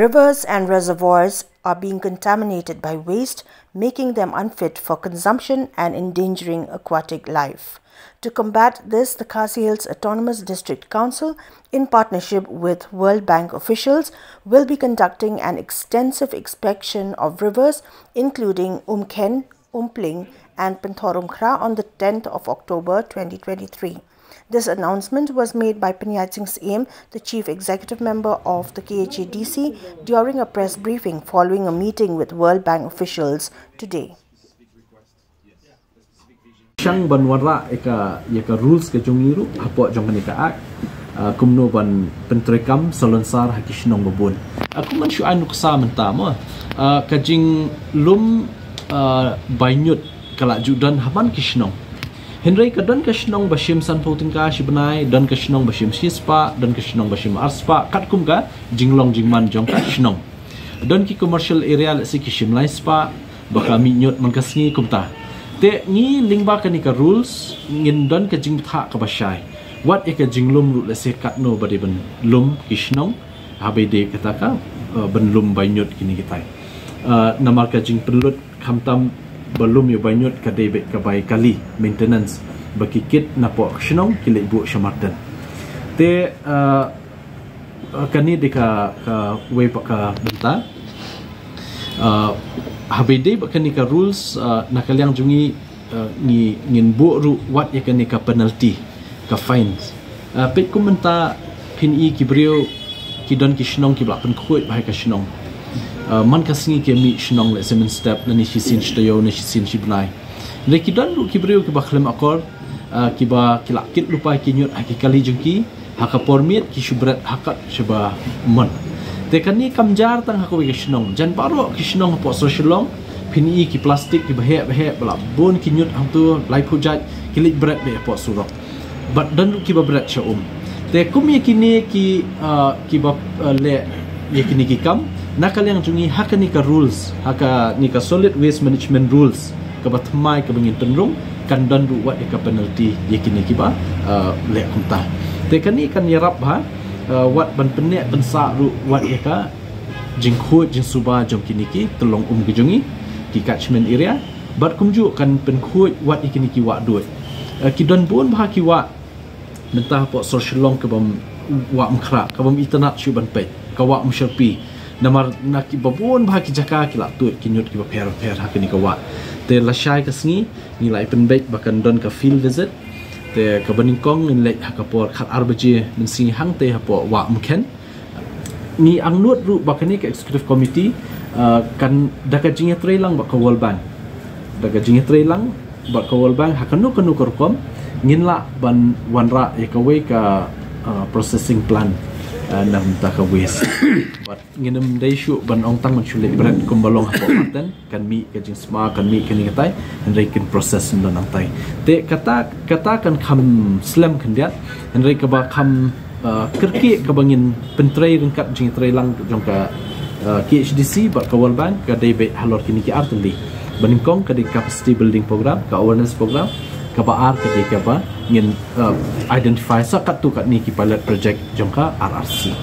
Rivers and reservoirs are being contaminated by waste, making them unfit for consumption and endangering aquatic life. To combat this, the Khasi Hills Autonomous District Council, in partnership with World Bank officials, will be conducting an extensive inspection of rivers, including Umkhen, Umpling and Penthorum Khra on the 10th of October 2023. This announcement was made by Penyat Singh Siem, the Chief Executive Member of the KHADC, during a press briefing following a meeting with World Bank officials today. Shang banwara eka rules ke jongiru hapo jongani ka ak kumno ban pentrekam salonsar hakishnong babun aku man syu anu ksa mentamo kajing lum bainyut kala judan haban kishnong Henry kadon kishnong bashim san poutingka shibnai dan kishnong bashim shispa dan kishnong bashim arspa katkum ka jinglong jingman jongka kishnong don ki commercial area la sikishim lai spa baka minyut man kasngi kumta te ngi lingba kanika rules ngin don ka jingtha ka bashai wat eka jinglum ru la sekat no bade ban lum kishnong habede kataka ban lum bainyut kini kitai namar ka jing pelut khamtam belum yo banyut ka debet ka bai kali maintenance bakikit napo kishnong kile bu shamartan te kani deka ka we ka benta habede bakani ka rules nakalyang jungi ngin bu ru wat ya kani ka penalty ka fines pet komenta kin I kibrio kidon kishnong ki blak pen khoi bahai ka shnong man kasingi ke mi shnong le semen step na ni shisin shtayo na shisin shibnai le kidon ru kibrio ki bakhlem akor ki ba kilakit lupa kinyut hakikali jungki hakapormiet ki shubrat hakat shaba mon te kani kamjar tang hakowi kishnong jan paro kishnong po socialong pini ki plastik ki bahe bala bon kinyut hamtu lai pujat kilik berat be po surok but dan ki ba berat sha te kum yakini ki ba le yakini ki kam nakal yang jungi hakani ka rules haka ni ka solid waste management rules ka batmai ka bangin tenrung kan dan du wat ka penalty yakini ki ba le kumta te kani kan yarap ha wat ban penek bensa ru wat eka jingkhut jing suba jom kiniki tolong kejungi ki catchment area bat kumju kan penkhut wat ikiniki wa duit ki don pun bah ki wa mentah po social long ke bam wa mkhra ka bam internet shu ban pe ka wa mshapi namar nak babun bah ki jaka ki la tu kinyut ki per hakini ka wa te la shai ka sngi nilai penbek bahkan don ka field visit te kabaningkong in lek hakapor khat arbaje min sing hang te hapo wa mkhen ni angnut ru bakani ka executive committee kan daka jinge trailang bak World Bank daga jinge trailang bak World Bank hakanu kanu korkom nginla ban wanra yakawe ka processing plant nam ta ka waste but nginem dai shu ban ong tang man shule berat kumbalong hapo maten kan mi ka jing sma kan mi kini katai and they can process dan nang tai te kata kan kham slam khandiat and they ka ba kham kerki ka bangin pentrai ringkat jing trailang jong ka KHDC ba ka World Bank ka dai be halor kini ki artli baningkong ka di capacity building program ka awareness program ka ba ar ka di ka ba ngin identify sakat tu kat ni ki pilot project jong ka RRC